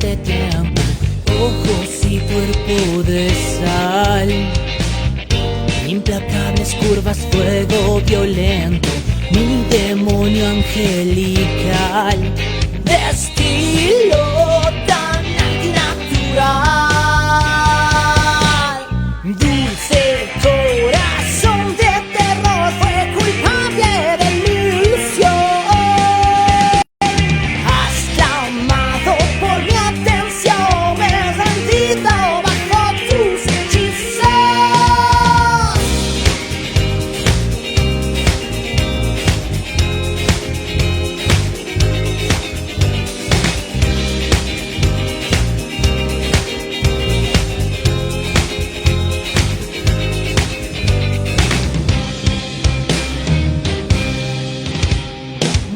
este tiempo, ojos y cuerpo de sal, implacables curvas, fuego violento, mi demonio angelical, de estilo tan antinatural. Dulce corazón de terror fue culpable de mi ilusión. Has clamado por mi atención, me he rendido bajo tus hechizos.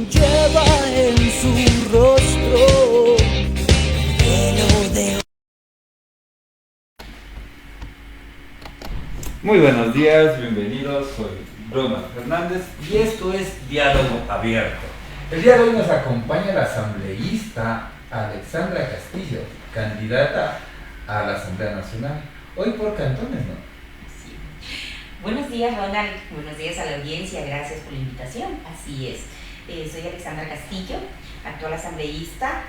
Lleva en su rostro el velo de... Muy buenos días, bienvenidos, soy Ronald Fernández y esto es Diálogo Abierto. El día de hoy nos acompaña la asambleísta Alexandra Castillo, candidata a la Asamblea Nacional, hoy por cantones, ¿no? Sí. Buenos días, Ronald. Buenos días a la audiencia. Gracias por la invitación. Así es. Soy Alexandra Castillo, actual asambleísta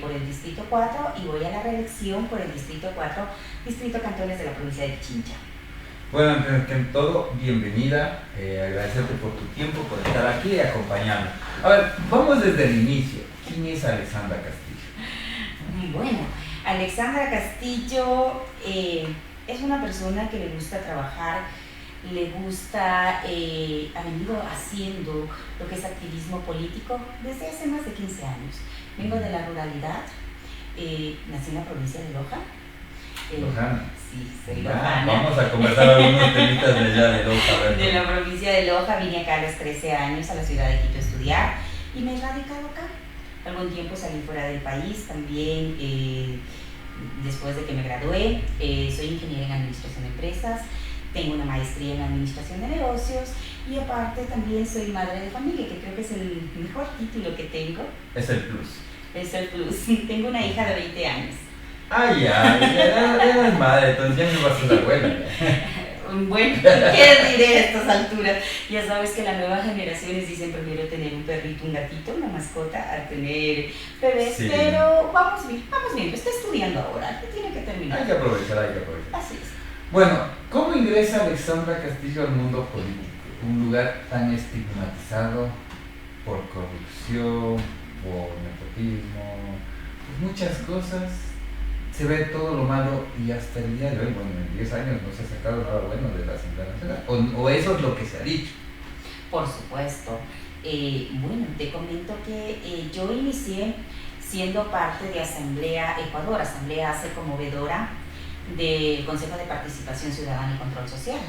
por el Distrito 4 y voy a la reelección por el Distrito 4, Distrito Cantones de la provincia de Pichincha. Bueno, antes que todo, bienvenida, agradecerte por tu tiempo, por estar aquí y acompañarnos. A ver, vamos desde el inicio. ¿Quién es Alexandra Castillo? Bueno, Alexandra Castillo es una persona que le gusta trabajar, le gusta, ha venido haciendo lo que es activismo político desde hace más de 15 años. Vengo de la ruralidad, nací en la provincia de Loja. Lojana. Sí, soy lojana. Vamos a conversar algunos temitas de allá de Loja. A ver, De la provincia de Loja, vine acá a los 13 años a la ciudad de Quito a estudiar y me he radicado acá. Algún tiempo salí fuera del país también, después de que me gradué. Soy ingeniera en administración de empresas, tengo una maestría en administración de negocios y aparte también soy madre de familia, que creo que es el mejor título que tengo. es el plus. Es el plus. Tengo una hija de 20 años. Ay, ya eres madre, entonces ya me vas a ser abuela. Bueno, ¿qué diré a estas alturas? Ya sabes que las nuevas generaciones dicen prefiero tener un perrito, un gatito, una mascota, a tener bebés, Sí. pero vamos bien, está estudiando ahora, que tiene que terminar. Hay que aprovechar. Así es. Bueno, ¿cómo ingresa Alexandra Castillo al mundo político? Un lugar tan estigmatizado por corrupción, por nepotismo, pues muchas cosas. Se ve todo lo malo y hasta el día de hoy, bueno, en 10 años no se ha sacado nada bueno de la Asamblea Nacional. O eso es lo que se ha dicho. Por supuesto. Bueno, te comento que yo inicié siendo parte de Asamblea Ecuador. Asamblea hace conmovedora del Consejo de Participación Ciudadana y Control Social.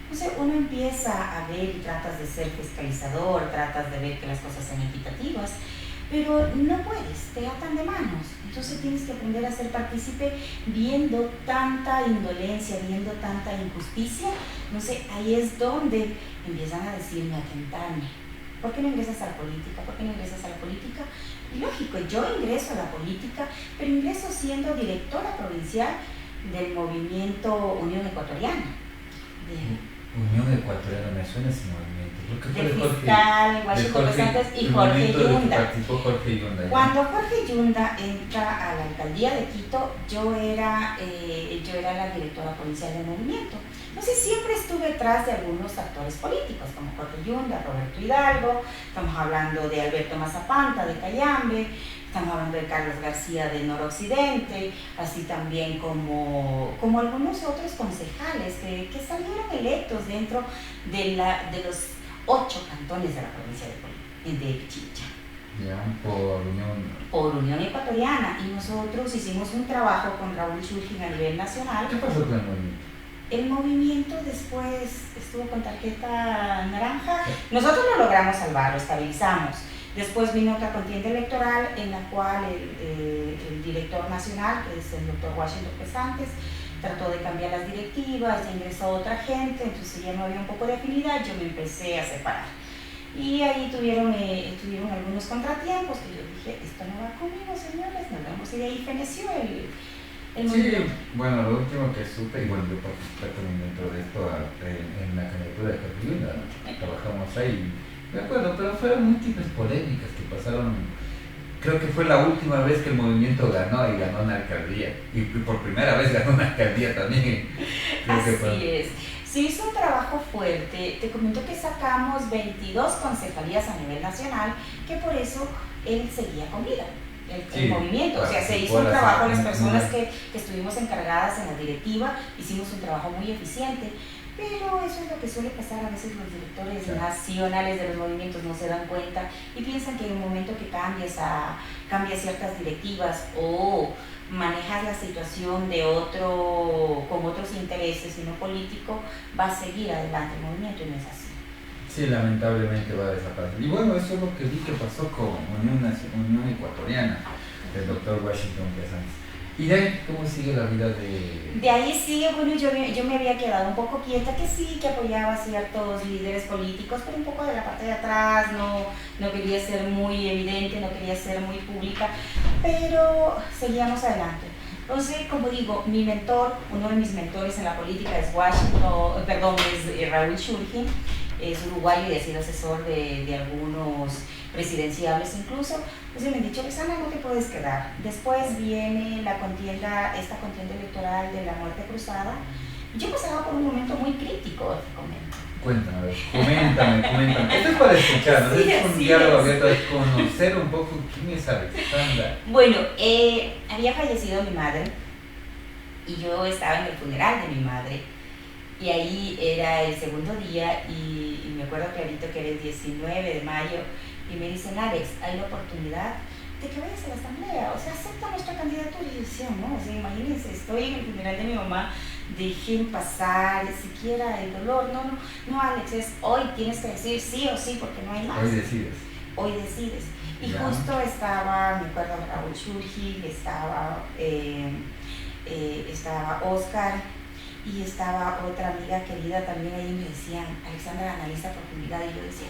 Entonces uno empieza a ver y tratas de ser fiscalizador, tratas de ver que las cosas sean equitativas, pero no puedes, te atan de manos. Entonces tienes que aprender a ser partícipe viendo tanta indolencia, viendo tanta injusticia. No sé, ahí es donde empiezan a decirme, a tentarme. ¿Por qué no ingresas a la política? ¿Por qué no ingresas a la política? Y lógico, yo ingreso a la política, pero ingreso siendo directora provincial del movimiento Unión Ecuatoriana. Unión Ecuatoriana, me suena ese movimiento. Creo que fue Del de Jorge, fiscal, Washington de Santos y el Jorge movimiento del que Yunda. participó Jorge Yunda. ¿Ya? Cuando Jorge Yunda entra a la alcaldía de Quito, yo era la directora provincial del movimiento. Entonces siempre estuve detrás de algunos actores políticos, como Jorge Yunda, Roberto Hidalgo, estamos hablando de Alberto Mazapanta de Cayambe, estamos hablando de Carlos García de Noroccidente, así también como algunos otros concejales que salieron electos dentro de los 8 cantones de la provincia de Pichincha. Ya, por Unión Ecuatoriana, y nosotros hicimos un trabajo con Raúl Schulgin a nivel nacional. ¿Qué pasó con el movimiento? El movimiento después estuvo con tarjeta naranja. Nosotros lo logramos salvar, lo estabilizamos. Después vino otra contienda electoral en la cual el director nacional, que es el doctor Washington Pesantes, trató de cambiar las directivas, ya ingresó otra gente, entonces ya no había un poco de afinidad, yo me empecé a separar. Y ahí tuvieron algunos contratiempos que yo dije, esto no va conmigo, señores, nos vemos. Y de ahí feneció el Sí, movimiento. bueno, lo último que supe, y bueno, yo participé también dentro de esto en la candidatura de Cataluña, trabajamos ahí, me acuerdo, pero fueron múltiples polémicas que pasaron. Creo que fue la última vez que el movimiento ganó y ganó una alcaldía, y por primera vez ganó una alcaldía también. Creo que fue. Así es. Se hizo un trabajo fuerte. Te comento que sacamos 22 concejalías a nivel nacional, que por eso él seguía con vida. El movimiento, o sea, se hizo un trabajo, las personas que estuvimos encargadas en la directiva, hicimos un trabajo muy eficiente, pero eso es lo que suele pasar a veces. Los directores nacionales de los movimientos no se dan cuenta y piensan que en el momento que cambias ciertas directivas o manejas la situación con otros intereses y no político, va a seguir adelante el movimiento, y no es así. Sí, lamentablemente va a desaparecer. Y bueno, eso es lo que vi que pasó con Unión Ecuatoriana, del doctor Washington Pesantes. ¿Y de ahí cómo sigue la vida de...? De ahí sigue, bueno, yo me había quedado un poco quieta, que sí, que apoyaba a ciertos líderes políticos, pero un poco de la parte de atrás, no quería ser muy evidente, no quería ser muy pública, pero seguíamos adelante. Entonces, como digo, mi mentor, uno de mis mentores en la política es Raúl Shulgin, es uruguayo y ha sido asesor de algunos presidenciables incluso. Entonces me han dicho, Alexandra, no te puedes quedar. Después viene esta contienda electoral de la muerte cruzada. Yo pasaba por un momento muy crítico, te comento. Coméntame. Esto es para escuchar, ¿no? Sí, Es un diálogo abierto, es conocer un poco quién es Alexandra. Bueno, había fallecido mi madre y yo estaba en el funeral de mi madre. Y ahí era el segundo día y me acuerdo clarito que era el 19 de mayo y me dicen, Alex, hay la oportunidad de que vayas a la asamblea, o sea, acepta nuestra candidatura. Y yo decía, no, o sea, imagínense, estoy en el funeral de mi mamá, dejen pasar siquiera el dolor. No, Alex, es hoy, tienes que decir sí o sí porque no hay más. Hoy decides. Y ya. Justo estaba, me acuerdo, Raúl Shulgin, estaba Oscar, y estaba otra amiga querida también ahí, me decían, Alexandra, analiza profundidad. Y yo decía,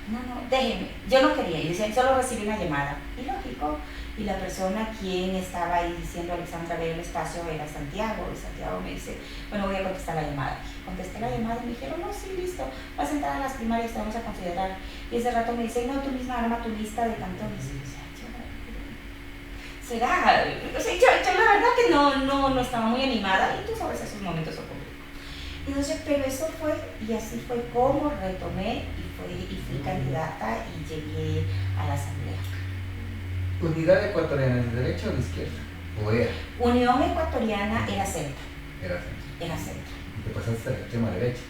no, déjeme, yo no quería. Y decían, solo recibí una llamada. Y lógico, y la persona quien estaba ahí diciendo, Alexandra, ve el espacio, era Santiago. Y Santiago me dice, bueno, voy a contestar la llamada. Contesté la llamada y me dijeron, no, sí, listo, vas a entrar a las primarias, te vamos a considerar. Y ese rato me dice, no, tú misma arma tu lista de cantones. Y yo decía, será, o sea, yo la verdad que no estaba muy animada, y tú sabes, esos momentos ocurren. Entonces, pero eso fue, y así fue como retomé y fui candidata y llegué a la asamblea. ¿Unidad Ecuatoriana es de derecha o de izquierda? ¿O era? Unión Ecuatoriana era centro. Era centro. ¿Y te pasaste a la extrema derecha?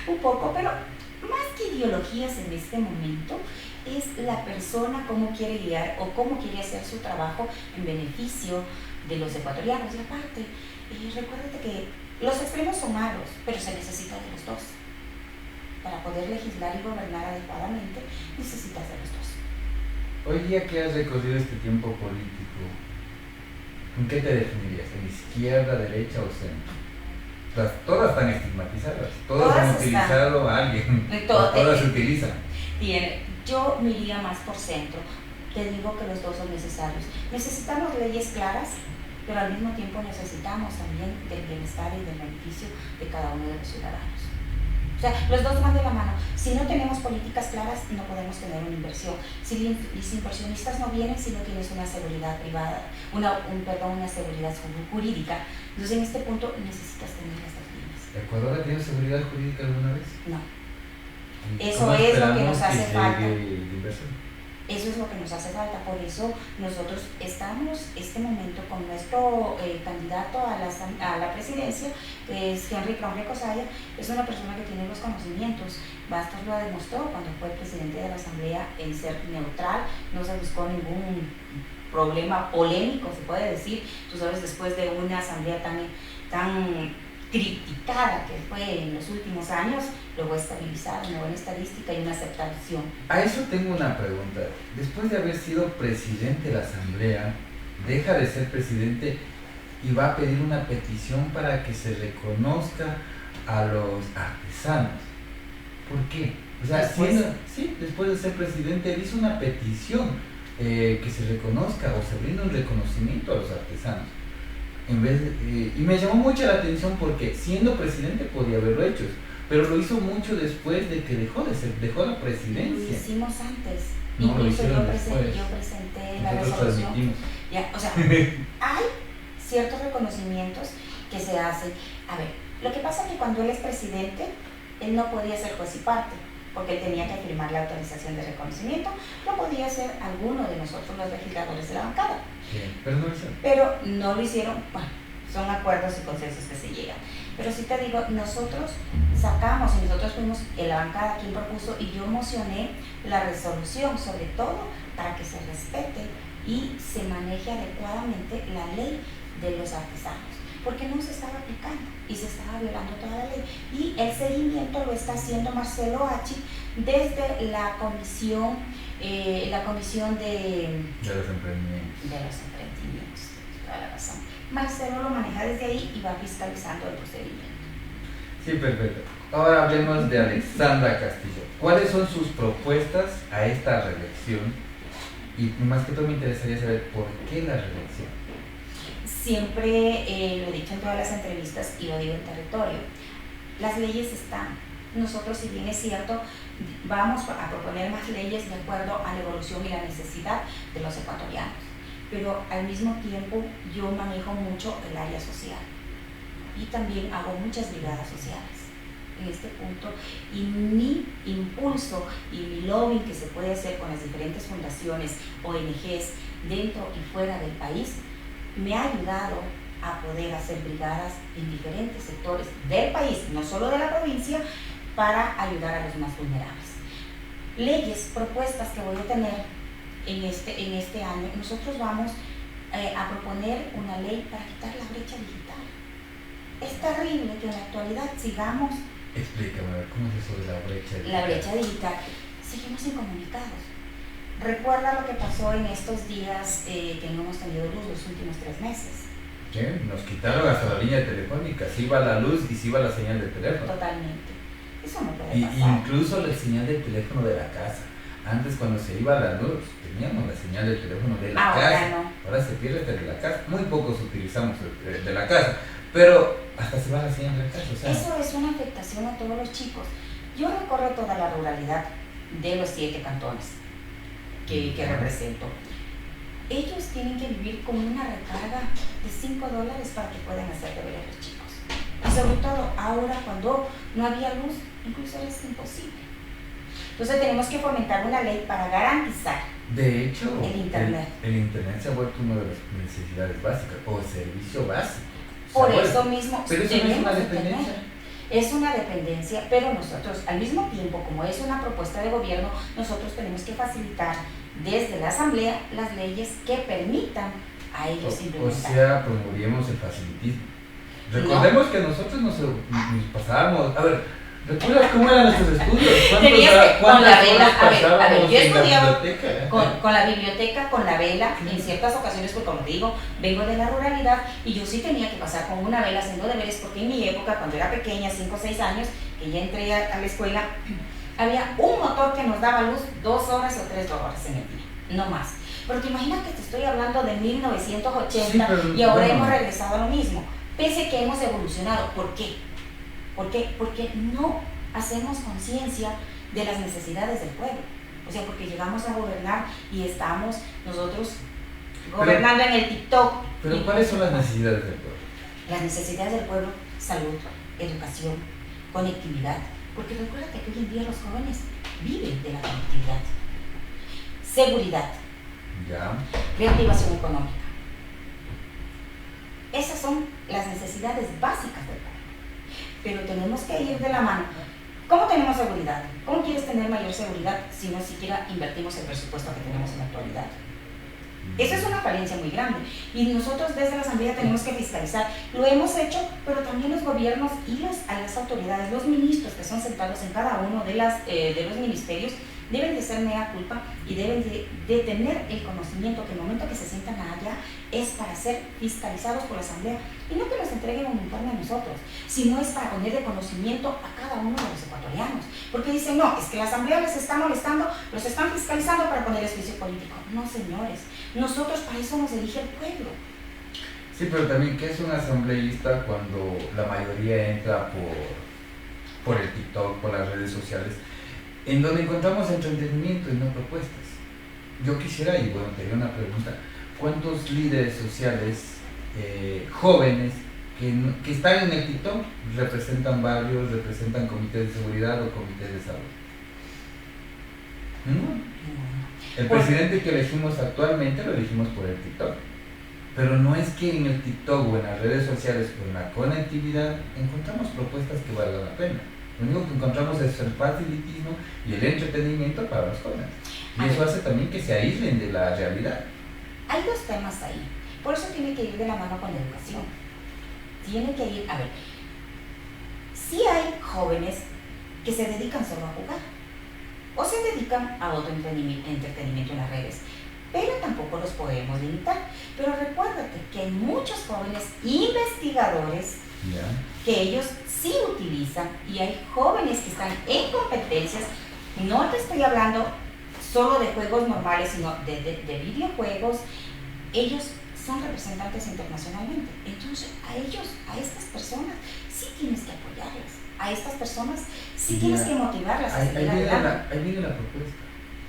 Un poco, pero más que ideologías en este momento, es la persona cómo quiere guiar o cómo quiere hacer su trabajo en beneficio de los ecuatorianos. Y aparte, recuérdate que los extremos son malos, pero se necesita de los dos. Para poder legislar y gobernar adecuadamente, necesitas de los dos. Hoy día que has recorrido este tiempo político, ¿en qué te definirías? ¿En izquierda, derecha o centro? Todas están estigmatizadas, todas han utilizado a alguien, todas se utilizan. Yo me iría más por centro. Te digo que los dos son necesarios. Necesitamos leyes claras, pero al mismo tiempo necesitamos también del bienestar y del beneficio de cada uno de los ciudadanos. O sea, los dos van de la mano. Si no tenemos políticas claras, no podemos tener una inversión. Si los inversionistas no vienen, si no tienes una seguridad privada, una seguridad jurídica. Entonces, en este punto necesitas tener las dos líneas. ¿Ecuador ha tenido seguridad jurídica alguna vez? No. Eso es lo que nos hace falta. Eso es lo que nos hace falta. Por eso nosotros estamos este momento con nuestro candidato a la presidencia, que es Henry Cosaya. Es una persona que tiene los conocimientos. Bastos lo demostró cuando fue presidente de la asamblea en ser neutral. No se buscó ningún problema polémico, se puede decir. Tú sabes, después de una asamblea tan criticada que fue en los últimos años, logró estabilizar una buena estadística y una aceptación. A eso tengo una pregunta. Después de haber sido presidente de la asamblea, deja de ser presidente y va a pedir una petición para que se reconozca a los artesanos. ¿Por qué? O sea, sí, después de ser presidente, él hizo una petición que se reconozca o se brinda un reconocimiento a los artesanos. Y me llamó mucho la atención porque siendo presidente podía haberlo hecho, pero lo hizo mucho después de que dejó la presidencia. Lo hicimos antes. No, Incluso yo presenté la resolución. Ya, o sea, hay ciertos reconocimientos que se hacen. A ver, lo que pasa es que cuando él es presidente, él no podía ser juez y parte, porque él tenía que firmar la autorización de reconocimiento. No podía ser alguno de nosotros los legisladores de la bancada. Sí, pero no lo hicieron. Pero no lo hicieron. Bueno, son acuerdos y consensos que se llegan. Pero sí te digo, nosotros sacamos y nosotros fuimos en la bancada quien propuso y yo mocioné la resolución, sobre todo para que se respete y se maneje adecuadamente la ley de los artesanos, porque no se estaba aplicando y se estaba violando toda la ley. Y el seguimiento lo está haciendo Marcelo Achi desde la comisión de los emprendimientos. Toda la razón. Marcelo lo maneja desde ahí y va fiscalizando el procedimiento. Sí, perfecto. Ahora hablemos de Alexandra Castillo. ¿Cuáles son sus propuestas a esta reelección? Y más que todo me interesaría saber por qué la reelección. Siempre lo he dicho en todas las entrevistas y lo digo en territorio. Las leyes están. Nosotros, si bien es cierto, vamos a proponer más leyes de acuerdo a la evolución y la necesidad de los ecuatorianos. Pero al mismo tiempo yo manejo mucho el área social y también hago muchas brigadas sociales en este punto, y mi impulso y mi lobbying que se puede hacer con las diferentes fundaciones, ONGs dentro y fuera del país me ha ayudado a poder hacer brigadas en diferentes sectores del país, no solo de la provincia, para ayudar a los más vulnerables. Leyes, propuestas que voy a tener en este año, nosotros vamos a proponer una ley para quitar la brecha digital. Es terrible que en la actualidad sigamos... Explícame, ¿cómo es eso de la brecha digital? La brecha digital. Seguimos incomunicados. Recuerda lo que pasó en estos días que no hemos tenido luz los últimos 3 meses. ¿Qué? Nos quitaron hasta la línea telefónica, se iba la luz y se iba la señal de teléfono. Totalmente. Eso no puede pasar. Incluso la señal de teléfono de la casa. Antes, cuando se iba la luz, teníamos la señal de teléfono de la casa. No. Ahora se pierde hasta de la casa. Muy pocos utilizamos de la casa, pero hasta se va la señal de la casa. O sea, eso es una afectación a todos los chicos. Yo recorro toda la ruralidad de los 7 cantones que represento. Ellos tienen que vivir con una recarga de $5 para que puedan hacer deber a los chicos. Y sobre todo ahora, cuando no había luz, incluso es imposible. Entonces tenemos que fomentar una ley para garantizar de hecho, el Internet. El Internet se ha vuelto una de las necesidades básicas o el servicio básico. Por eso mismo, pero eso no es una dependencia. Es una dependencia, pero nosotros, al mismo tiempo, como es una propuesta de gobierno, nosotros tenemos que facilitar desde la Asamblea las leyes que permitan a ellos implementar. O sea, promovíamos el facilitismo. Recordemos que nosotros nos pasábamos, a ver, ¿recuerdas cómo eran nuestros estudios? Con la vela, a ver, yo estudiaba biblioteca, con la biblioteca, con la vela, en ciertas ocasiones, porque como digo, vengo de la ruralidad y yo sí tenía que pasar con una vela haciendo deberes, porque en mi época, cuando era pequeña, 5 o 6 años, que ya entré a la escuela, había un motor que nos daba luz 2 horas o 3 horas en el día, no más. Pero te imaginas que te estoy hablando de 1980 y ahora hemos regresado a lo mismo, pese que hemos evolucionado. ¿Por qué? ¿Por qué? Porque no hacemos conciencia de las necesidades del pueblo. O sea, porque llegamos a gobernar y estamos nosotros gobernando en el TikTok. Pero ¿cuáles son las necesidades del pueblo? Las necesidades del pueblo: salud, educación, conectividad. Porque recuérdate que hoy en día los jóvenes viven de la conectividad. Seguridad. Ya. Reactivación económica. Esas son las necesidades básicas del pueblo. Pero tenemos que ir de la mano. ¿Cómo tenemos seguridad? ¿Cómo quieres tener mayor seguridad si no siquiera invertimos el presupuesto que tenemos en la actualidad? Esa es una falencia muy grande. Y nosotros desde la Asamblea tenemos que fiscalizar. Lo hemos hecho, pero también los gobiernos y las autoridades, los ministros que son sentados en cada uno de los ministerios, deben de ser mea culpa y deben de tener el conocimiento que el momento que se sientan allá es para ser fiscalizados por la Asamblea y no que nos entreguen un informe a nosotros, sino es para poner de conocimiento a cada uno de los ecuatorianos, porque dicen, no, es que la Asamblea les está molestando, los están fiscalizando para poner juicio político. No, señores, nosotros para eso nos elige el pueblo. Sí, pero también, ¿qué es un asambleísta cuando la mayoría entra por el TikTok, por las redes sociales, en donde encontramos entretenimiento y no propuestas? Yo quisiera, y bueno, te haría una pregunta, ¿cuántos líderes sociales jóvenes que están en el TikTok representan barrios, representan comités de seguridad o comités de salud? El presidente que elegimos actualmente lo elegimos por el TikTok. Pero no es que en el TikTok o en las redes sociales o en la conectividad encontramos propuestas que valgan la pena. Lo único que encontramos es el facilitismo y el entretenimiento para los jóvenes. Y eso hace también que se aíslen de la realidad. Hay dos temas ahí. Por eso tiene que ir de la mano con la educación. Tiene que ir, a ver, sí hay jóvenes que se dedican solo a jugar o se dedican a otro entretenimiento en las redes, pero tampoco los podemos limitar. Pero recuérdate que hay muchos jóvenes investigadores que ellos sí utilizan y hay jóvenes que están en competencias. No te estoy hablando solo de juegos normales, sino de videojuegos. Ellos son representantes internacionalmente. Entonces, a ellos, a estas personas, sí tienes que apoyarlas. A estas personas sí tienes que motivarlas a seguir adelante. Ahí viene la propuesta.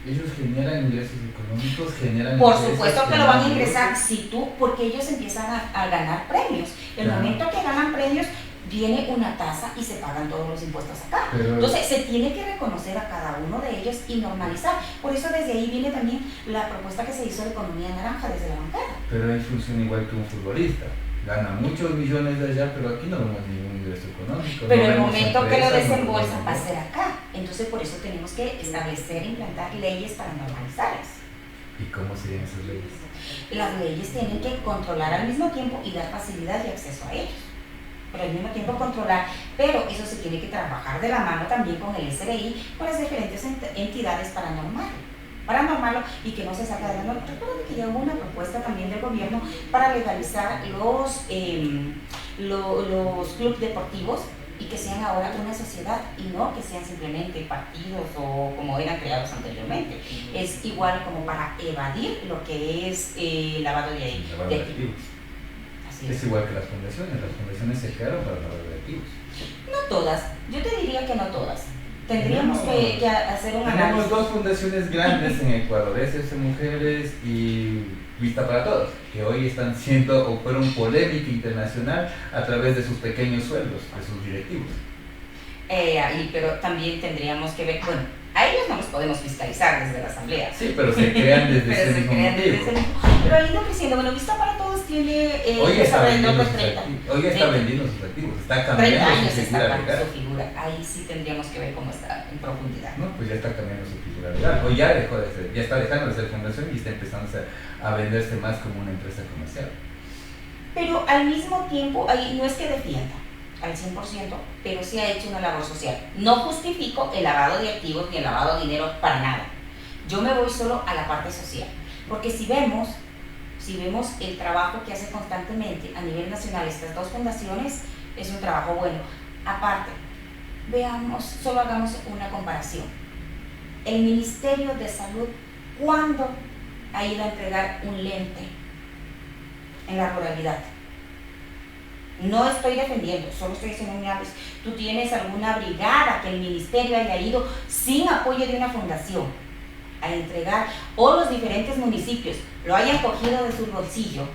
Ellos generan ingresos económicos, generan... Por supuesto que lo van a ingresar si tú, porque ellos empiezan a ganar premios. El momento que ganan premios, viene una tasa y se pagan todos los impuestos acá. Entonces se tiene que reconocer a cada uno de ellos y normalizar. Por eso desde ahí viene también la propuesta que se hizo de economía naranja desde la bancada. Pero ahí funciona igual que un futbolista. Gana muchos millones de allá, pero aquí no vemos ningún ingreso económico. Pero el momento que lo desembolsan va a ser acá. Entonces por eso tenemos que establecer e implantar leyes para normalizarlas. ¿Y cómo serían esas leyes? Las leyes tienen que controlar al mismo tiempo y dar facilidad y acceso a ellos. Pero al mismo tiempo controlar, pero eso se tiene que trabajar de la mano también con el SRI, con las diferentes entidades para normarlo y que no se salga de la norma. Recuerden que ya hubo una propuesta también del gobierno para legalizar los clubes deportivos y que sean ahora una sociedad y no que sean simplemente partidos o como eran creados anteriormente. Es igual como para evadir lo que es lavado de activos. Es igual que las fundaciones se crearon para lavado de activos. No todas, yo te diría que no todas. Tendríamos que hacer un análisis. Tenemos dos fundaciones grandes en Ecuador, SOS Mujeres y Vista para Todos, que hoy están siendo o fueron polémica internacional a través de sus pequeños sueldos, de sus directivos. Pero también tendríamos que ver, bueno, a ellos no los podemos fiscalizar desde la Asamblea. Sí, pero se crean desde ese mismo motivo. Pero han ido creciendo. Bueno, Vista para Todos tiene... hoy está vendiendo sus activos, está cambiando 30 años su está figura su figura. Ahí sí tendríamos que ver cómo está en profundidad. No, pues ya está cambiando su figura legal. O ya dejó de ser, ya está dejando de ser fundación y está empezando a venderse más como una empresa comercial. Pero al mismo tiempo, ahí no es que defienda al 100%, pero sí ha hecho una labor social. No justifico el lavado de activos ni el lavado de dinero para nada. Yo me voy solo a la parte social, porque si vemos el trabajo que hace constantemente a nivel nacional estas dos fundaciones, es un trabajo bueno. Aparte, solo hagamos una comparación. El Ministerio de Salud, ¿cuándo ha ido a entregar un lente en la ruralidad? No estoy defendiendo, solo estoy haciendo un análisis. Tú tienes alguna brigada que el ministerio haya ido sin apoyo de una fundación a entregar, o los diferentes municipios lo hayan cogido de su bolsillo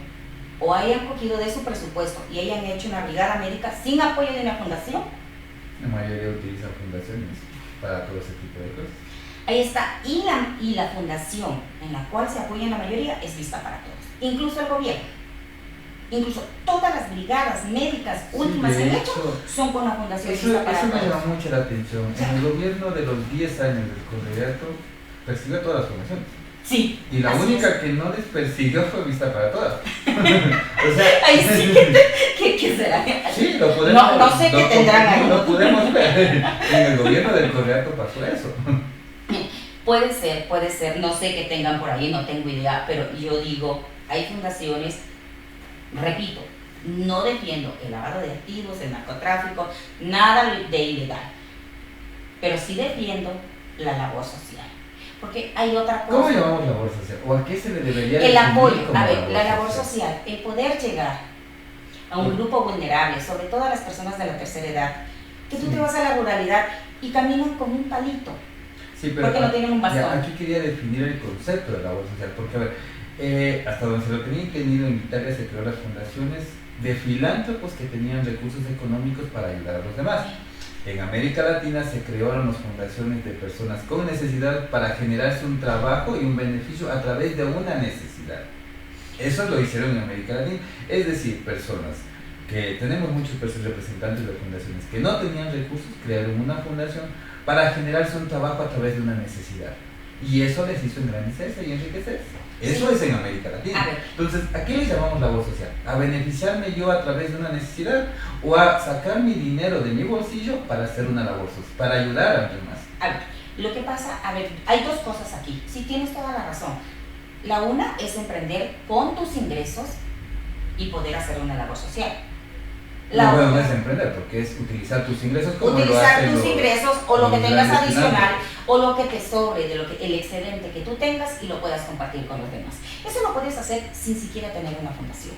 o hayan cogido de su presupuesto y hayan hecho una brigada médica sin apoyo de una fundación. La mayoría utiliza fundaciones para todo ese tipo de cosas. Ahí está, y la fundación en la cual se apoya la mayoría es Vista para Todos, incluso el gobierno. Incluso todas las brigadas médicas últimas que han hecho son con la Fundación Vista para Todos. Eso me llamó mucho la atención. En el gobierno de los 10 años del Correato persiguió a todas las fundaciones. Sí. Y la única que no les persiguió fue Vista para Todas. O sea, ahí sí ¿qué será? Sí, lo podemos no sé qué tendrán ahí. Lo podemos ver. En el gobierno del Correato pasó eso. Puede ser, no sé qué tengan por ahí, no tengo idea, pero yo digo, hay fundaciones, repito, no defiendo el lavado de activos, el narcotráfico, nada de ilegal, pero sí defiendo la labor social. Porque hay otra cosa. ¿Cómo llamamos labor social? ¿O a qué se le debería El definir apoyo, como a ver, la labor social, el poder llegar a un grupo vulnerable, sobre todo a las personas de la tercera edad, que tú te vas a la ruralidad y caminan con un palito, Sí, pero porque no tienen un bastón. aquí quería definir el concepto de labor social, porque a ver, hasta donde se lo tenía entendido, en Italia se creó las fundaciones de filántropos que tenían recursos económicos para ayudar a los demás. En América Latina se crearon las fundaciones de personas con necesidad para generarse un trabajo y un beneficio a través de una necesidad. Eso lo hicieron en América Latina, es decir, personas que tenemos muchos representantes de fundaciones que no tenían recursos, crearon una fundación para generarse un trabajo a través de una necesidad. Y eso les hizo engrandecerse y enriquecerse. Eso Sí. es en América Latina. Entonces, ¿a qué le llamamos labor social? ¿A beneficiarme yo a través de una necesidad? ¿O a sacar mi dinero de mi bolsillo para hacer una labor social, para ayudar a alguien más? A ver, lo que pasa, hay dos cosas aquí. Sí, tienes toda la razón. La una es emprender con tus ingresos y poder hacer una labor social. No, bueno, no es emprender, porque es utilizar tus ingresos como utilizar lo hacen tus ingresos o lo que los tengas grandes adicional finanzas. o lo que te sobre de el excedente que tú tengas y lo puedas compartir con los demás. Eso lo puedes hacer sin siquiera tener una fundación.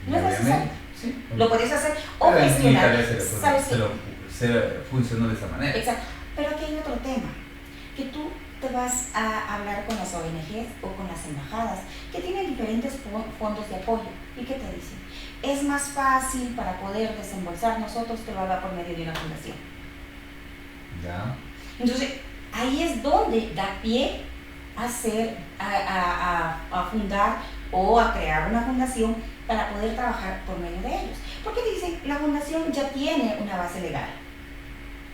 No es necesario. Sí. Lo puedes hacer o Pero en gestionar. Italia ¿Sabes qué? se funcionó de esa manera. Exacto. Pero aquí hay otro tema, que tú te vas a hablar con las ONGs o con las embajadas que tienen diferentes fondos de apoyo. ¿Y qué te dicen? Es más fácil para poder desembolsar nosotros que lo haga por medio de una fundación. Ya. Entonces, ahí es donde da pie a fundar o a crear una fundación para poder trabajar por medio de ellos. Porque dicen, la fundación ya tiene una base legal,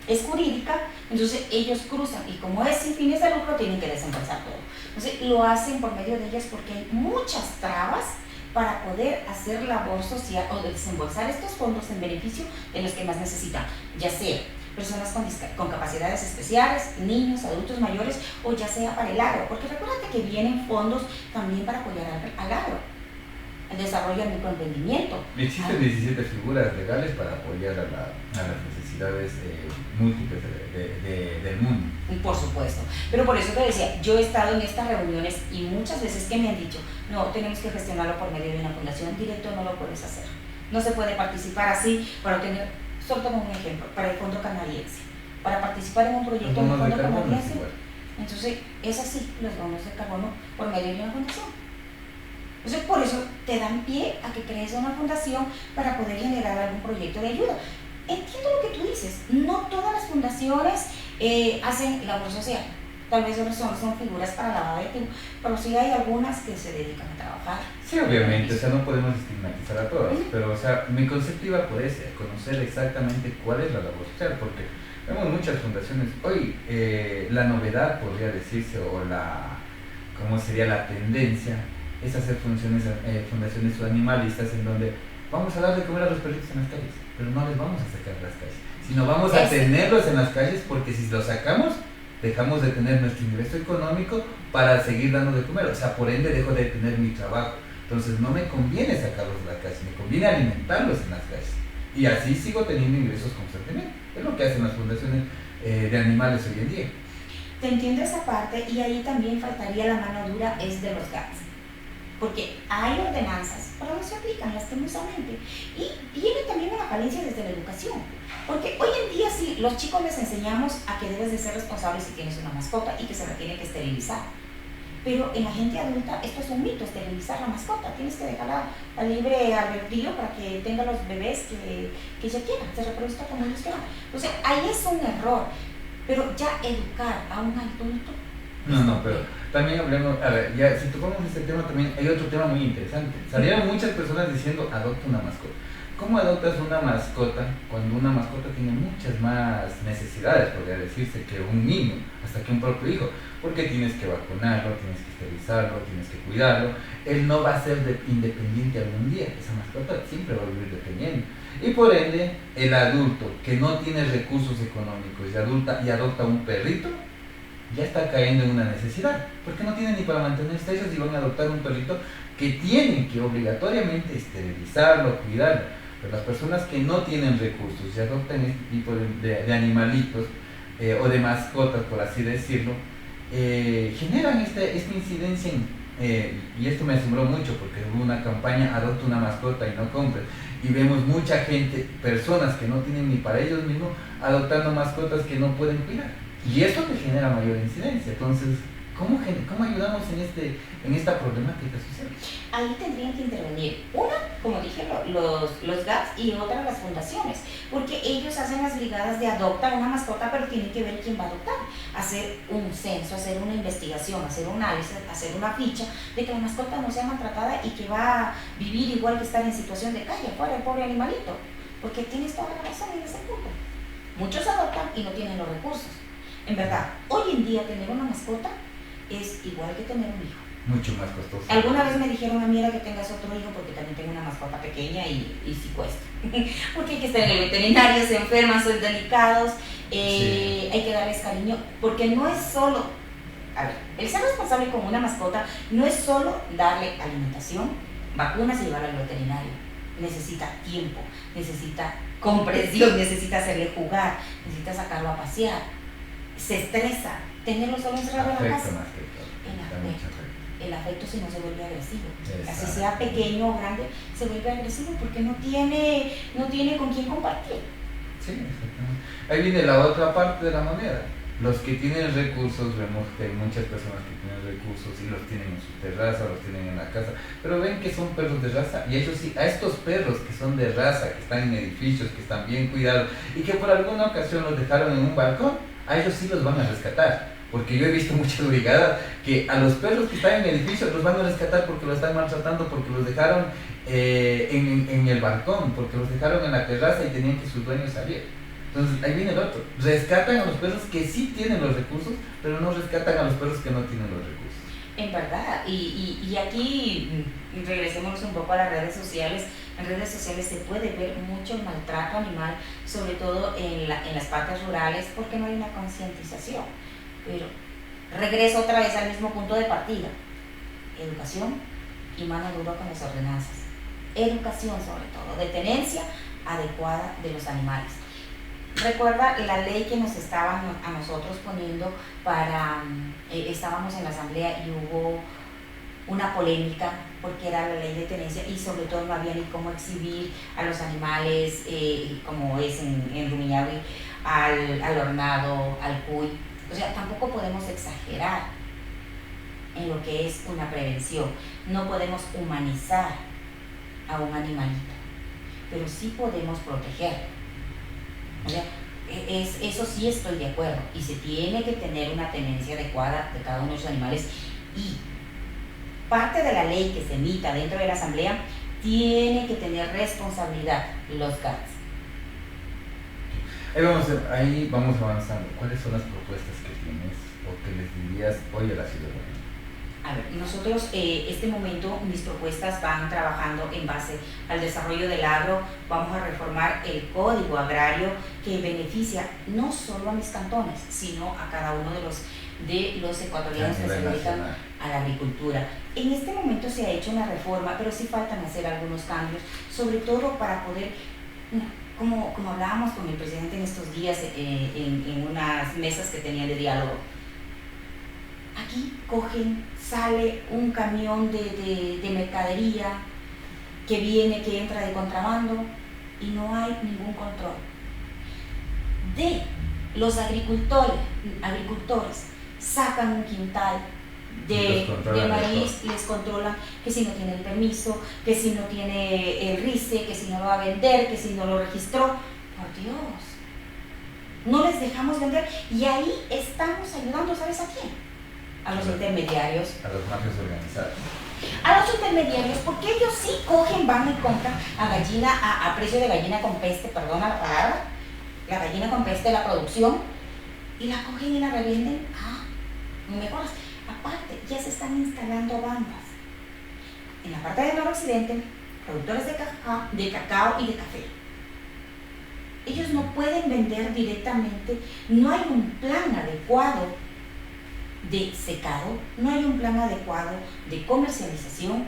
es jurídica, entonces ellos cruzan y como es sin fines de lucro tienen que desembolsar todo. Entonces lo hacen por medio de ellas porque hay muchas trabas para poder hacer labor social o desembolsar estos fondos en beneficio de los que más necesitan, ya sea personas con capacidades especiales, niños, adultos mayores o ya sea para el agro, porque recuérdate que vienen fondos también para apoyar al agro, el desarrollo del microemprendimiento. Existen 17 figuras legales para apoyar a las necesidades múltiples del mundo. Por supuesto, pero por eso te decía, yo he estado en estas reuniones y muchas veces que me han dicho, no, tenemos que gestionarlo por medio de una fundación, directo no lo puedes hacer, no se puede participar así para obtener, solo tomo un ejemplo, para el fondo canadiense, para participar en un proyecto en el fondo canadiense, entonces es así, los bonos de carbono por medio de una fundación. Entonces por eso te dan pie a que crees una fundación para poder generar algún proyecto de ayuda. Entiendo lo que tú dices, no todas las fundaciones hacen labor social, tal vez son figuras para lavado de activos, pero sí hay algunas que se dedican a trabajar. Sí, obviamente, o sea, no podemos estigmatizar a todas, pero o sea, mi concepto iba por ese, conocer exactamente cuál es la labor social, porque vemos muchas fundaciones. Hoy la novedad, podría decirse, o ¿cómo sería la tendencia? Es hacer fundaciones animalistas en donde vamos a dar de comer a los perritos en las calles, pero no les vamos a sacar de las calles, sino vamos a tenerlos en las calles, porque si los sacamos, dejamos de tener nuestro ingreso económico para seguir dando de comer, o sea, por ende dejo de tener mi trabajo. Entonces no me conviene sacarlos de la calle, me conviene alimentarlos en las calles. Y así sigo teniendo ingresos constantemente. Es lo que hacen las fundaciones de animales hoy en día. Te entiendo esa parte y ahí también faltaría la mano dura, es de los GATS. Porque hay ordenanzas, pero no se aplican lastimosamente. Y viene también una falencia desde la educación. Porque hoy en día sí, los chicos les enseñamos a que debes de ser responsable si tienes una mascota y que se la tiene que esterilizar. Pero en la gente adulta esto es un mito, esterilizar la mascota. Tienes que dejarla a libre albedrío para que tenga los bebés que ella quiera, se reproduzca como ellos quieran. Entonces ahí es un error. Pero ya educar a un adulto... No, pero también hablemos, a ver, ya si tocamos este tema también hay otro tema muy interesante. Salieron muchas personas diciendo adopta una mascota. ¿Cómo adoptas una mascota cuando una mascota tiene muchas más necesidades, podría decirse, que un niño, hasta que un propio hijo? Porque tienes que vacunarlo, tienes que esterilizarlo, tienes que cuidarlo. Él no va a ser independiente algún día, esa mascota siempre va a vivir dependiendo. Y por ende, el adulto que no tiene recursos económicos y adopta un perrito, ya está cayendo en una necesidad, porque no tienen ni para mantenerse ellos y van a adoptar un perrito que tienen que obligatoriamente esterilizarlo, cuidarlo. Pero las personas que no tienen recursos y adoptan este tipo de animalitos o de mascotas, por así decirlo, generan esta incidencia y esto me asombró mucho porque hubo una campaña adopta una mascota y no compres, y vemos mucha gente, personas que no tienen ni para ellos mismos adoptando mascotas que no pueden cuidar, y esto te genera mayor incidencia. Entonces, ¿cómo ayudamos en esta problemática social? Ahí tendrían que intervenir una, como dije, los GATS, y otra las fundaciones, porque ellos hacen las brigadas de adoptar una mascota, pero tienen que ver quién va a adoptar, hacer un censo, hacer una investigación, hacer un análisis, hacer una ficha de que la mascota no sea maltratada y que va a vivir igual que estar en situación de calle, fuera el pobre animalito, porque tienes toda la razón en ese punto. Muchos adoptan y no tienen los recursos. En verdad, hoy en día tener una mascota es igual que tener un hijo. Mucho más costoso. Alguna vez me dijeron a mí era que tengas otro hijo porque también tengo una mascota pequeña y sí cuesta. Porque hay que estar en el veterinario, se enferman, son delicados, Sí. hay que darles cariño, porque no es solo, a ver, el ser responsable con una mascota no es solo darle alimentación, vacunas y llevarlo al veterinario. Necesita tiempo, necesita comprensión, necesita hacerle jugar, necesita sacarlo a pasear, se estresa, tenerlo solo encerrado en la casa. Afecto más que todo. El Da afecto. mucho afecto. El afecto, si no, se vuelve agresivo. Así Exacto. sea pequeño o grande, se vuelve agresivo porque no tiene con quién compartir. Sí, exactamente. Ahí viene la otra parte de la moneda. Los que tienen recursos, vemos que hay muchas personas que tienen recursos y los tienen en su terraza, los tienen en la casa, pero ven que son perros de raza, y ellos sí, a estos perros que son de raza, que están en edificios, que están bien cuidados y que por alguna ocasión los dejaron en un balcón, a ellos sí los van a rescatar. Porque yo he visto muchas brigadas que a los perros que están en edificios los van a rescatar porque los están maltratando, porque los dejaron en el balcón, porque los dejaron en la terraza y tenían que sus dueños salir. Entonces ahí viene el otro. Rescatan a los perros que sí tienen los recursos, pero no rescatan a los perros que no tienen los recursos. En verdad, y aquí regresemos un poco a las redes sociales. En redes sociales se puede ver mucho el maltrato animal, sobre todo en las partes rurales, porque no hay una concientización. Pero regreso otra vez al mismo punto de partida: educación y mano dura con las ordenanzas. Educación, sobre todo, de tenencia adecuada de los animales. Recuerda la ley que nos estaban a nosotros poniendo para, estábamos en la asamblea y hubo una polémica porque era la ley de tenencia y sobre todo no había ni cómo exhibir a los animales, como es en Rumiñahui, al hornado, al cuy. O sea, tampoco podemos exagerar en lo que es una prevención. No podemos humanizar a un animalito, pero sí podemos proteger. O sea, eso sí estoy de acuerdo, y se tiene que tener una tenencia adecuada de cada uno de los animales, y parte de la ley que se emita dentro de la asamblea tiene que tener responsabilidad los GATS. Ahí vamos avanzando. ¿Cuáles son las propuestas que tienes o que les dirías hoy a la ciudadanía? A ver, nosotros este momento mis propuestas van trabajando en base al desarrollo del agro. Vamos a reformar el código agrario que beneficia no solo a mis cantones, sino a cada uno de los ecuatorianos que se dedican a la agricultura. En este momento se ha hecho una reforma, pero sí faltan hacer algunos cambios, sobre todo para poder, como hablábamos con el presidente en estos días en unas mesas que tenía de diálogo. Aquí sale un camión de mercadería que entra de contrabando y no hay ningún control. De los agricultores sacan un quintal de maíz, les controlan que si no tiene el permiso, que si no tiene el RICE, que si no lo va a vender, que si no lo registró. Por Dios, no les dejamos vender y ahí estamos ayudando, ¿sabes a quién? A los intermediarios. A los mafios organizados. A los intermediarios, porque ellos sí van y compran a precio de gallina con peste, perdona la palabra, la gallina con peste de la producción, y la cogen y la revenden a mejoras. Aparte, ya se están instalando bandas. En la parte del noroccidente, productores de cacao y de café. Ellos no pueden vender directamente, no hay un plan adecuado de secado, no hay un plan adecuado de comercialización,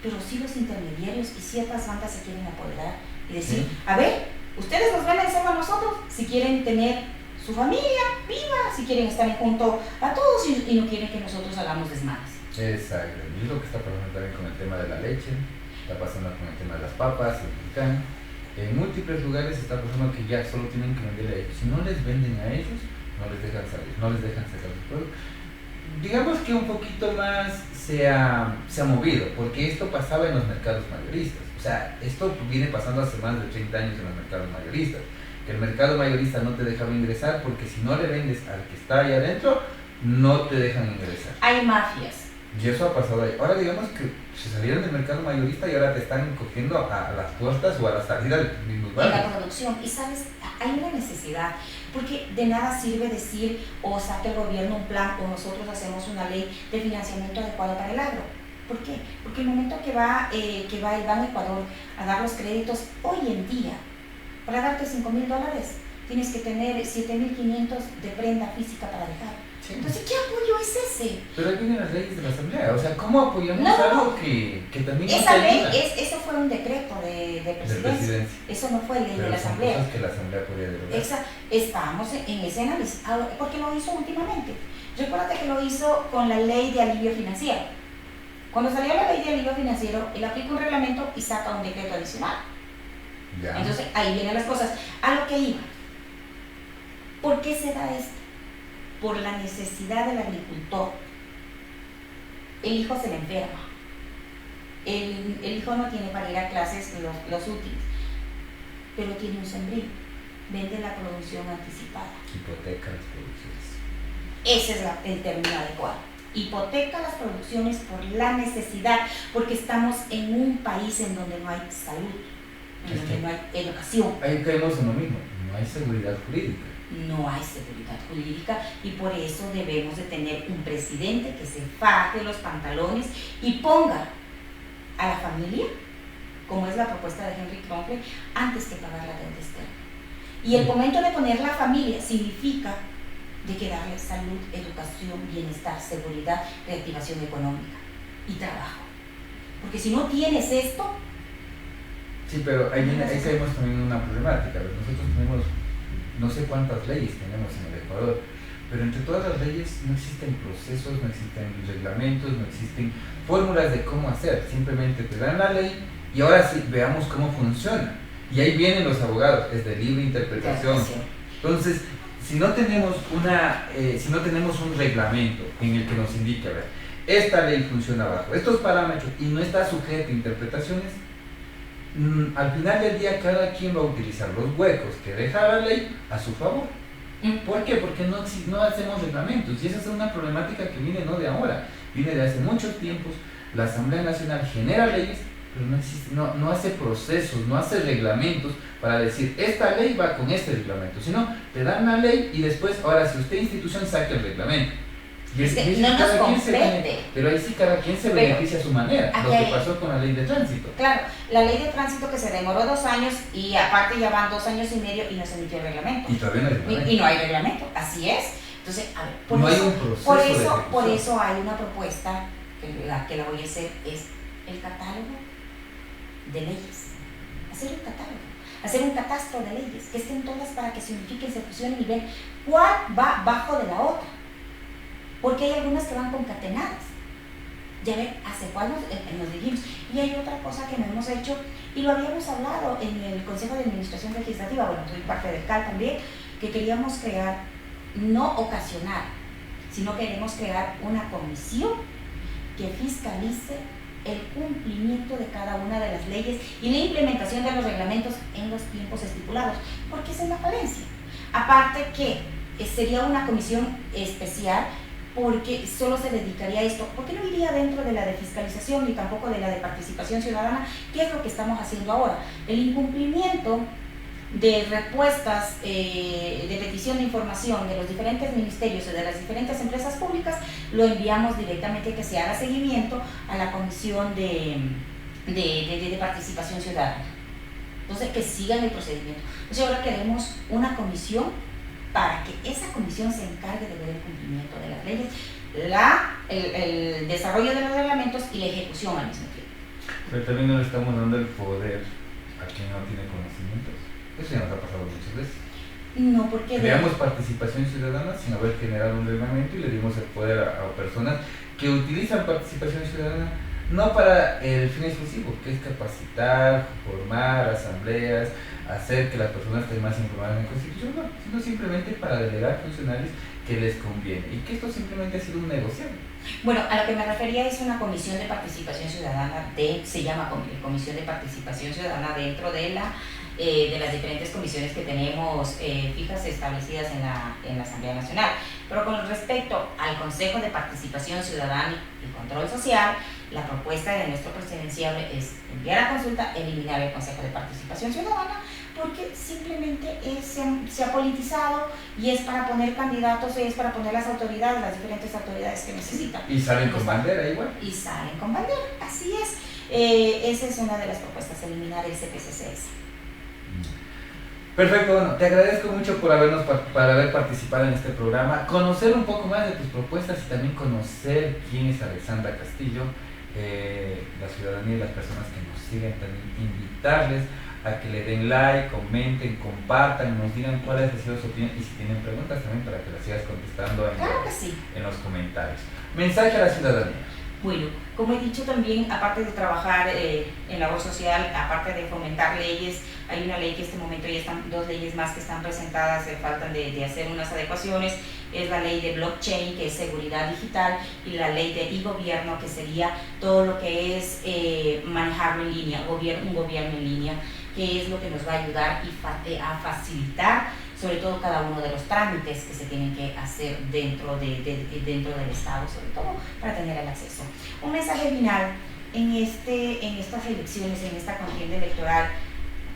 pero sí los intermediarios y ciertas bandas se quieren apoderar y decir, a ver, ustedes nos venden solo a nosotros si quieren tener su familia viva, si quieren estar junto a todos y no quieren que nosotros hagamos desmanes. Exacto, y es lo que está pasando también con el tema de la leche, está pasando con el tema de las papas, el picán. En múltiples lugares está pasando que ya solo tienen que vender a ellos. Si no les venden a ellos, no les dejan salir, no les dejan sacar su producto. Digamos que un poquito más se ha movido, porque esto pasaba en los mercados mayoristas. O sea, esto viene pasando hace más de 30 años en los mercados mayoristas. Que el mercado mayorista no te dejaba ingresar porque si no le vendes al que está ahí adentro, no te dejan ingresar. Hay mafias. Y eso ha pasado ahí. Ahora digamos que se salieron del mercado mayorista y ahora te están cogiendo a las puertas o a la salida del mismo barrio. En la producción. Y sabes, hay una necesidad, porque de nada sirve decir o saque el gobierno un plan o nosotros hacemos una ley de financiamiento adecuado para el agro. ¿Por qué? Porque el momento que va el Banco Ecuador a dar los créditos, hoy en día, para darte $5,000, tienes que tener 7,500 de prenda física para dejar. Sí. Entonces, ¿qué apoyo es ese? Pero ahí vienen las leyes de la Asamblea. O sea, ¿cómo apoyamos algo que también esa ley, eso fue un decreto de presidencia. Eso no fue ley de la Asamblea. Cosas que la Asamblea podría derogar. Estamos en ese análisis. ¿Por qué lo hizo últimamente? Recuérdate que lo hizo con la ley de alivio financiero. Cuando salió la ley de alivio financiero, él aplica un reglamento y saca un decreto adicional. Ya. Entonces, ahí vienen las cosas. A lo que iba. ¿Por qué se da esto? Por la necesidad del agricultor. El hijo se le enferma. El hijo no tiene para ir a clases los útiles, pero tiene un sembrío. Vende la producción anticipada. Hipoteca las producciones. Ese es el término adecuado. Hipoteca las producciones por la necesidad, porque estamos en un país en donde no hay salud, en donde no hay educación. Ahí caemos en lo mismo, no hay seguridad jurídica. No hay seguridad jurídica y por eso debemos de tener un presidente que se faje los pantalones y ponga a la familia, como es la propuesta de Henry Kronfeld, antes que pagar la deuda externa. Y el momento de poner la familia significa de que darle salud, educación, bienestar, seguridad, reactivación económica y trabajo. Porque si no tienes esto... Sí, pero ahí caemos también en una problemática. Nosotros tenemos no sé cuántas leyes tenemos en el Ecuador, pero entre todas las leyes no existen procesos, no existen reglamentos, no existen fórmulas de cómo hacer. Simplemente te dan la ley y ahora sí, veamos cómo funciona. Y ahí vienen los abogados, es de libre interpretación. Entonces, si no tenemos un reglamento en el que nos indique, a ver, esta ley funciona bajo estos parámetros y no está sujeta a interpretaciones, al final del día cada quien va a utilizar los huecos que deja la ley a su favor. ¿Por qué? Porque no hacemos reglamentos y esa es una problemática que viene no de ahora, viene de hace muchos tiempos. La Asamblea Nacional genera leyes, pero no hace procesos, no hace reglamentos para decir esta ley va con este reglamento, sino te dan la ley y después, ahora si usted institución saque el reglamento. Y es que no nos comprende. Pero ahí sí cada quien se beneficia a su manera, lo que pasó con la ley de tránsito. Claro, la ley de tránsito que se demoró 2 años y aparte ya van 2 años y medio y no se emitió el reglamento. Y todavía no hay reglamento. Y no hay reglamento, así es. Entonces, a ver, por eso hay una propuesta que la voy a hacer, es el catálogo de leyes. Hacer el catálogo. Hacer un catastro de leyes, que estén todas para que se unifiquen, se fusionen y vean cuál va bajo de la otra. Porque hay algunas que van concatenadas. Ya ven, hace cuál nos dijimos. Y hay otra cosa que no hemos hecho, y lo habíamos hablado en el Consejo de Administración Legislativa, bueno, soy parte del CAL también, que queríamos crear, no ocasionar, sino queremos crear una comisión que fiscalice el cumplimiento de cada una de las leyes y la implementación de los reglamentos en los tiempos estipulados, porque esa es la falencia. Aparte que sería una comisión especial, porque solo se dedicaría a esto, porque no iría dentro de la de fiscalización ni tampoco de la de participación ciudadana, que es lo que estamos haciendo ahora. El incumplimiento de respuestas de petición de información de los diferentes ministerios o de las diferentes empresas públicas, lo enviamos directamente que se haga seguimiento a la Comisión de Participación Ciudadana. Entonces, que sigan el procedimiento. Entonces, ahora queremos una comisión para que esa comisión se encargue de ver el cumplimiento de las leyes el desarrollo de los reglamentos y la ejecución al mismo tiempo. Pero también no le estamos dando el poder a quien no tiene conocimientos. Eso ya nos ha pasado muchas veces. No, porque Creamos participación ciudadana sin haber generado un reglamento y le dimos el poder a personas que utilizan participación ciudadana no para el fin exclusivo, que es capacitar, formar asambleas, hacer que las personas estén más informadas en la Constitución, no, sino simplemente para delegar funcionarios que les conviene y que esto simplemente ha sido un negociado. Bueno, a lo que me refería es una comisión de participación ciudadana, se llama comisión de participación ciudadana dentro de las diferentes comisiones que tenemos fijas establecidas en la Asamblea Nacional. Pero con respecto al Consejo de Participación Ciudadana y Control Social, la propuesta de nuestro presidenciable es enviar a consulta, eliminar el Consejo de Participación Ciudadana, porque simplemente se ha politizado y es para poner candidatos, es para poner las diferentes autoridades que necesitan. Y salen con bandera igual. Y salen con bandera, así es. Esa es una de las propuestas, eliminar el CPCCS. Perfecto, bueno, te agradezco mucho por haber participado en este programa, conocer un poco más de tus propuestas y también conocer quién es Alexandra Castillo, la ciudadanía y las personas que nos siguen, también invitarles a que le den like, comenten, compartan, nos digan cuál ha sido su opinión y si tienen preguntas también para que las sigas contestando Claro que sí. en los comentarios. Mensaje a la ciudadanía. Bueno, como he dicho también, aparte de trabajar en labor social, aparte de fomentar leyes, hay una ley que en este momento ya están, 2 leyes más que están presentadas, faltan de hacer unas adecuaciones, es la ley de blockchain, que es seguridad digital, y la ley de e-gobierno, que sería todo lo que es manejarlo en línea, un gobierno en línea, que es lo que nos va a ayudar a facilitar sobre todo cada uno de los trámites que se tienen que hacer dentro del Estado, sobre todo para tener el acceso. Un mensaje final en estas elecciones, en esta contienda electoral: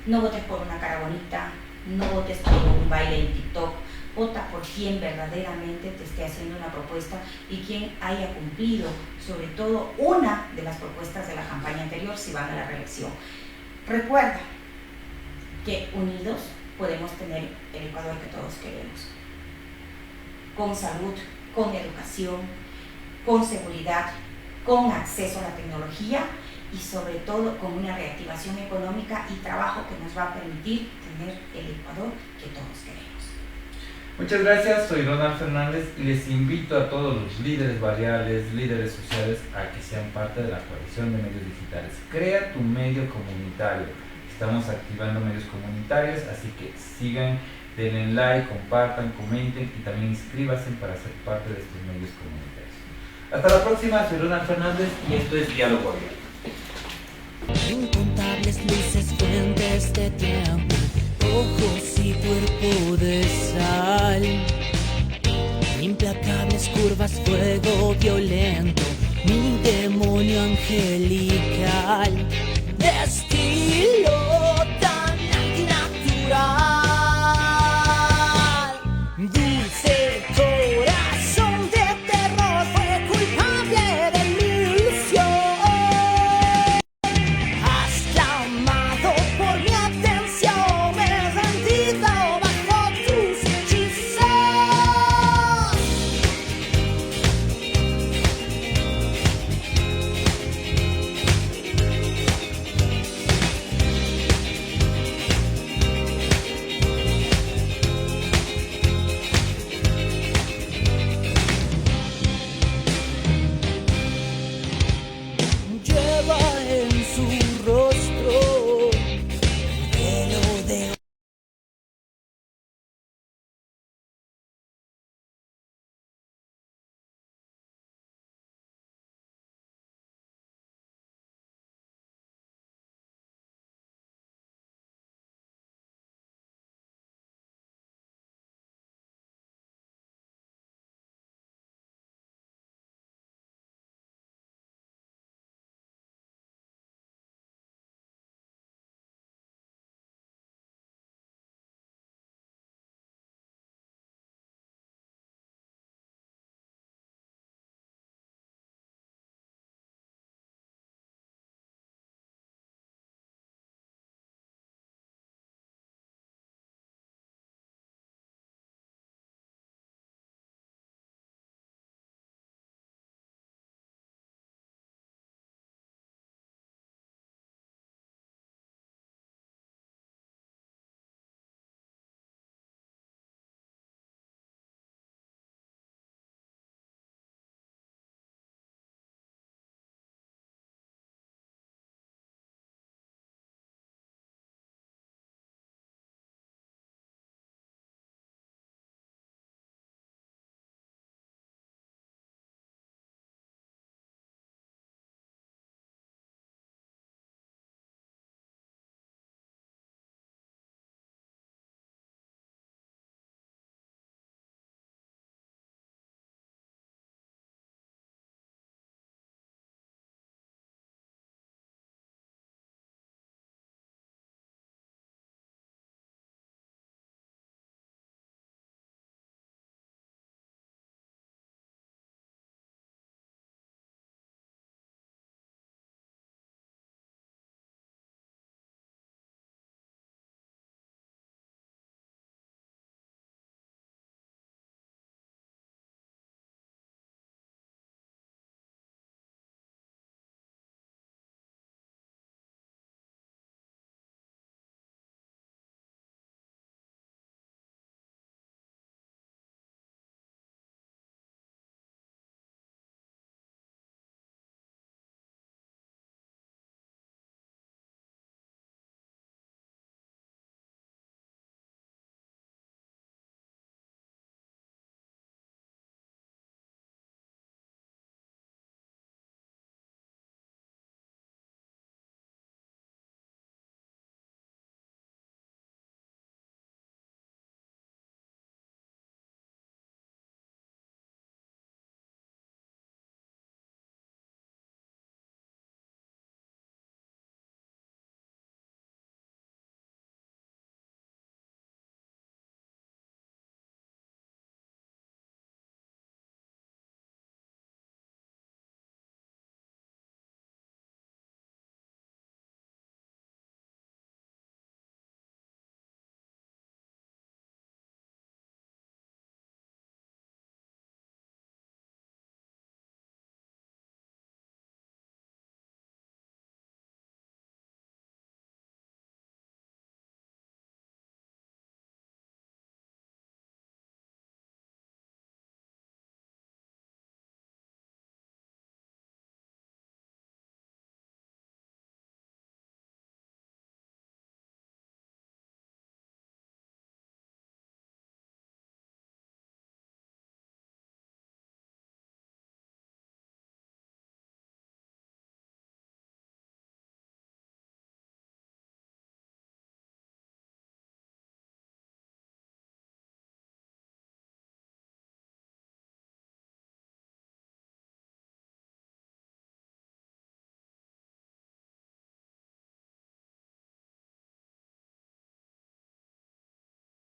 no votes por una cara bonita, no votes por un baile en TikTok, vota por quien verdaderamente te esté haciendo una propuesta y quien haya cumplido, sobre todo, una de las propuestas de la campaña anterior si van a la reelección. Recuerda que unidos podemos tener el Ecuador que todos queremos, con salud, con educación, con seguridad, con acceso a la tecnología y sobre todo con una reactivación económica y trabajo que nos va a permitir tener el Ecuador que todos queremos. Muchas gracias, soy Ronald Fernández y les invito a todos los líderes barriales, líderes sociales a que sean parte de la coalición de medios digitales. Crea tu medio comunitario. Estamos activando medios comunitarios, así que sigan, denle like, compartan, comenten y también inscríbanse para ser parte de estos medios comunitarios. Hasta la próxima, soy Ronald Fernández y esto es Diálogo Abierto. Incontables luces, fuentes de tiempo, ojos y cuerpo de sal. Implacables curvas, fuego violento, mi demonio angelical.